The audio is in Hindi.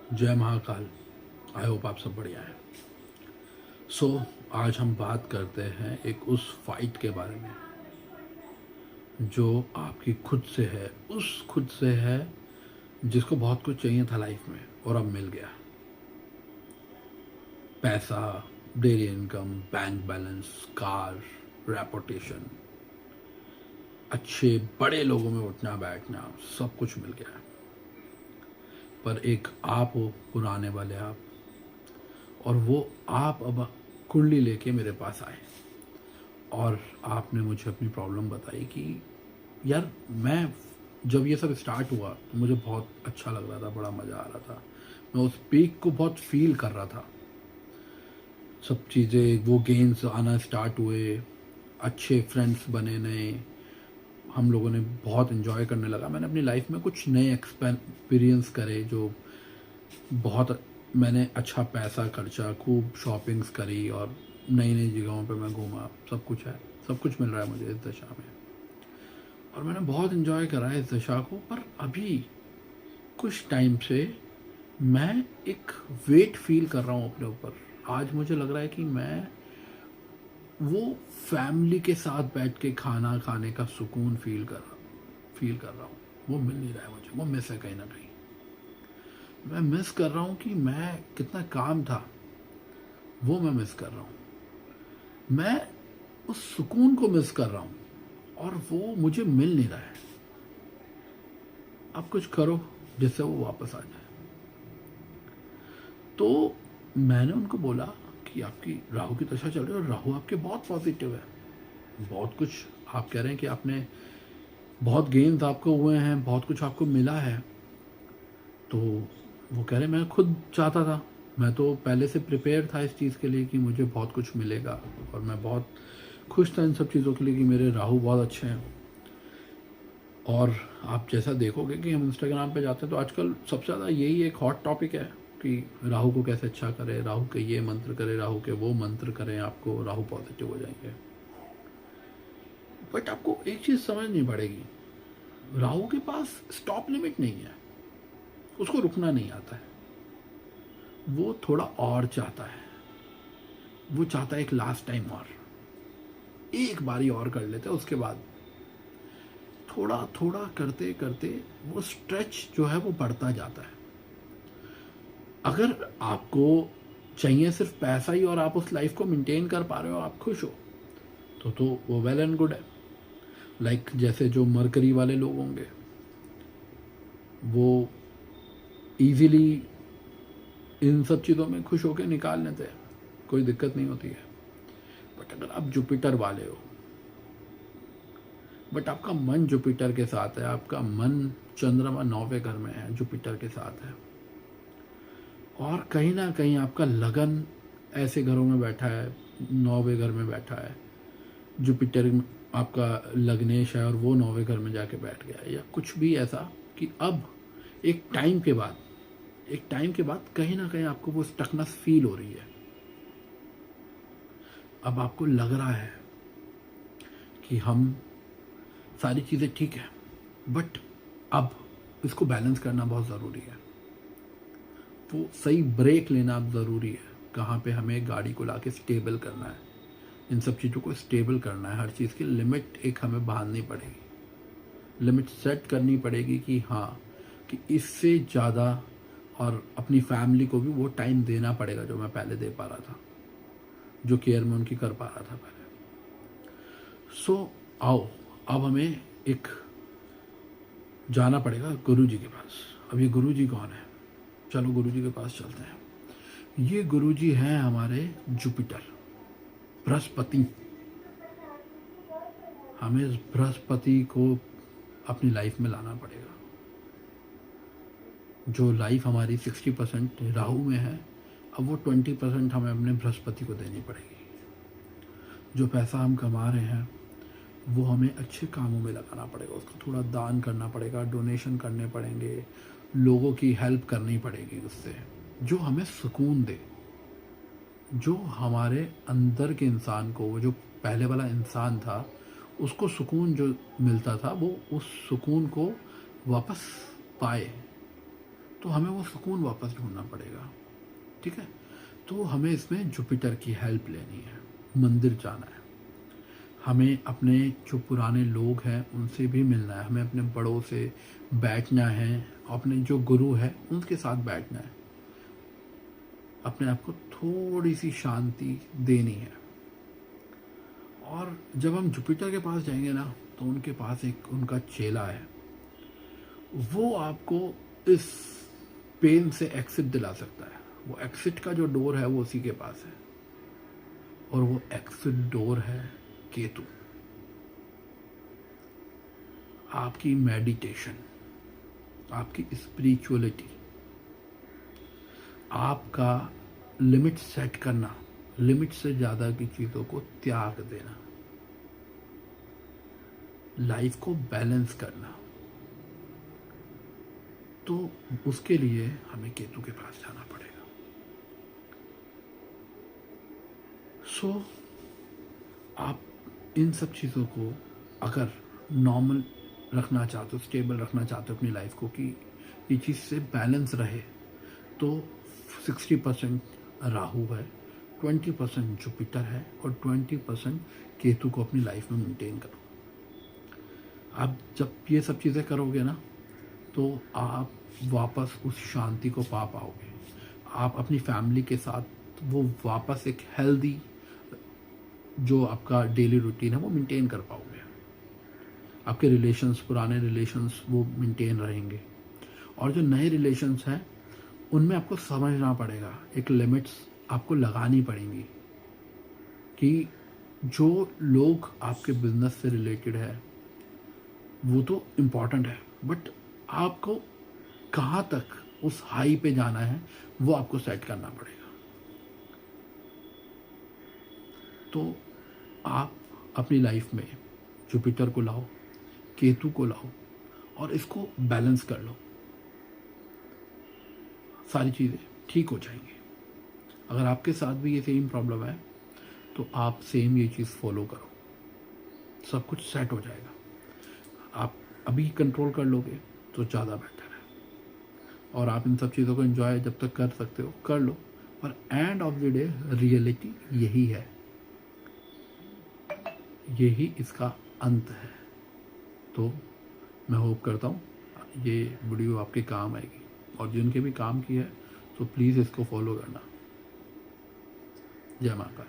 जय महाकाल। आई होप आप सब बढ़िया हैं। आज हम बात करते हैं एक उस फाइट के बारे में जो आपकी खुद से है, उस खुद से है जिसको बहुत कुछ चाहिए था लाइफ में और अब मिल गया। पैसा, daily income, bank balance, car, reputation, अच्छे बड़े लोगों में उठना बैठना, सब कुछ मिल गया। पर एक आप हो, पुराने वाले आप, और वो आप अब कुंडली लेके मेरे पास आए और आपने मुझे अपनी प्रॉब्लम बताई कि यार मैं जब ये सब स्टार्ट हुआ तो मुझे बहुत अच्छा लग रहा था, बड़ा मज़ा आ रहा था, मैं उस पीक को बहुत फील कर रहा था। सब चीज़ें, वो गेम्स आना स्टार्ट हुए, अच्छे फ्रेंड्स बने नए, हम लोगों ने बहुत इन्जॉय करने लगा। मैंने अपनी लाइफ में कुछ नए एक्सपीरियंस करे जो बहुत, मैंने अच्छा पैसा खर्चा, खूब शॉपिंग्स करी और नई नई जगहों पे मैं घूमा। सब कुछ है, सब कुछ मिल रहा है मुझे इस दशा में और मैंने बहुत इन्जॉय करा है इस दशा को। पर अभी कुछ टाइम से मैं एक वेट फील कर रहा हूँ अपने ऊपर। आज मुझे लग रहा है कि मैं वो फैमिली के साथ बैठ के खाना खाने का सुकून फील कर रहा हूँ, वो मिल नहीं रहा है मुझे। वो मिस है कहीं ना कहीं। मैं मिस कर रहा हूँ कि मैं कितना काम था, वो मैं मिस कर रहा हूँ। मैं उस सुकून को मिस कर रहा हूँ और वो मुझे मिल नहीं रहा है। आप कुछ करो जिससे वो वापस आ जाए। तो मैंने उनको बोला कि आपकी राहु की दशा चल रही है और राहु आपके बहुत पॉजिटिव है, बहुत कुछ आप कह रहे हैं कि आपने बहुत गेन्स आपको हुए हैं, बहुत कुछ आपको मिला है। तो वो कह रहे मैं खुद चाहता था, मैं तो पहले से प्रिपेयर था इस चीज़ के लिए कि मुझे बहुत कुछ मिलेगा और मैं बहुत खुश था इन सब चीज़ों के लिए कि मेरे राहु बहुत अच्छे हैं। और आप जैसा देखोगे कि हम इंस्टाग्राम पे जाते हैं तो आजकल सबसे ज़्यादा यही एक हॉट टॉपिक है कि राहु को कैसे अच्छा करें, राहु के ये मंत्र करें, राहु के वो मंत्र करें, आपको राहु पॉजिटिव हो जाएंगे। बट आपको एक चीज़ समझनी पड़ेगी, राहु के पास स्टॉप लिमिट नहीं है, उसको रुकना नहीं आता है। वो थोड़ा और चाहता है, वो चाहता है एक लास्ट टाइम और, एक बारी और कर लेते हैं, उसके बाद थोड़ा थोड़ा करते करते वो स्ट्रेच जो है वो बढ़ता जाता है। अगर आपको चाहिए सिर्फ पैसा ही और आप उस लाइफ को मेंटेन कर पा रहे हो, आप खुश हो, तो वो वेल एंड गुड है। लाइक जैसे जो मरकरी वाले लोग होंगे वो इजीली इन सब चीज़ों में खुश होकर निकाल लेते हैं, कोई दिक्कत नहीं होती है। बट अगर आप जुपिटर वाले हो, बट आपका मन जुपिटर के साथ है, आपका मन चंद्रमा 9वें घर में है, जुपिटर के साथ है, और कहीं ना कहीं आपका लगन ऐसे घरों में बैठा है, 9वें घर में बैठा है, जुपिटर आपका लग्नेश है और वो 9वें घर में जाके बैठ गया है, या कुछ भी ऐसा कि अब एक टाइम के बाद, कहीं ना कहीं आपको वो स्टकनेस फील हो रही है। अब आपको लग रहा है कि हम सारी चीज़ें ठीक है, बट अब इसको बैलेंस करना बहुत ज़रूरी है। वो सही ब्रेक लेना अब ज़रूरी है, कहाँ पे हमें गाड़ी को लाके स्टेबल करना है, इन सब चीज़ों को स्टेबल करना है। हर चीज़ की लिमिट एक हमें बांधनी पड़ेगी, लिमिट सेट करनी पड़ेगी कि हाँ, कि इससे ज़्यादा, और अपनी फैमिली को भी वो टाइम देना पड़ेगा जो मैं पहले दे पा रहा था, जो केयर में उनकी कर पा रहा था पहले। आओ, अब हमें एक जाना पड़ेगा गुरु जी के पास। अब ये गुरु जी कौन है? चलो गुरु जी के पास चलते हैं। ये गुरु जी हैं हमारे जुपिटर, बृहस्पति। हमें इस बृहस्पति को अपनी लाइफ में लाना पड़ेगा। जो लाइफ हमारी 60% राहु में है, अब वो 20% हमें अपने बृहस्पति को देनी पड़ेगी। जो पैसा हम कमा रहे हैं वो हमें अच्छे कामों में लगाना पड़ेगा, उसको थोड़ा दान करना पड़ेगा, डोनेशन करने पड़ेंगे, लोगों की हेल्प करनी पड़ेगी उससे, जो हमें सुकून दे, जो हमारे अंदर के इंसान को, वो जो पहले वाला इंसान था उसको सुकून जो मिलता था, वो उस सुकून को वापस पाए। तो हमें वो सुकून वापस ढूंढना पड़ेगा। ठीक है, तो हमें इसमें जुपिटर की हेल्प लेनी है, मंदिर जाना है, हमें अपने जो पुराने लोग हैं उनसे भी मिलना है, हमें अपने बड़ों से बैठना है, अपने जो गुरु है उनके साथ बैठना है, अपने आप को थोड़ी सी शांति देनी है। और जब हम जुपिटर के पास जाएंगे ना, तो उनके पास एक उनका चेला है, वो आपको इस पेन से एक्सिट दिला सकता है। वो एक्सिट का जो डोर है वो उसी के पास है, और वो एक्सिट डोर है केतु। आपकी मेडिटेशन, आपकी स्पिरिचुअलिटी, आपका लिमिट सेट करना, लिमिट से ज़्यादा की चीज़ों को त्याग देना, लाइफ को बैलेंस करना, तो उसके लिए हमें केतु के पास जाना पड़ेगा। सो आप इन सब चीज़ों को अगर नॉर्मल रखना चाहते हो, स्टेबल रखना चाहते हो अपनी लाइफ को, कि ये चीज़ से बैलेंस रहे, तो 60% राहु है, 20% जुपिटर है, और 20% केतु को अपनी लाइफ में मेंटेन करो। आप जब ये सब चीज़ें करोगे ना, तो आप वापस उस शांति को पा पाओगे। आप अपनी फैमिली के साथ वो वापस एक हेल्दी जो आपका डेली रूटीन है वो मेंटेन कर पाओगे। आपके रिलेशंस, पुराने रिलेशंस वो मेंटेन रहेंगे, और जो नए रिलेशंस हैं उनमें आपको समझना पड़ेगा, एक लिमिट्स आपको लगानी पड़ेंगी, कि जो लोग आपके बिजनेस से रिलेटेड है वो तो इम्पॉर्टेंट है, बट आपको कहाँ तक उस हाई पे जाना है वो आपको सेट करना पड़ेगा। तो आप अपनी लाइफ में जुपिटर को लाओ, केतु को लाओ, और इसको बैलेंस कर लो, सारी चीज़ें ठीक हो जाएंगी। अगर आपके साथ भी ये सेम प्रॉब्लम है तो आप सेम ये चीज़ फॉलो करो, सब कुछ सेट हो जाएगा। आप अभी कंट्रोल कर लोगे तो ज़्यादा बेटर है, और आप इन सब चीज़ों को एंजॉय जब तक कर सकते हो कर लो, पर end of the day reality यही है, यही इसका अंत है। तो मैं होप करता हूँ ये वीडियो आपके काम आएगी, और जिनके भी काम की है तो प्लीज़ इसको फॉलो करना। जय महाकाल।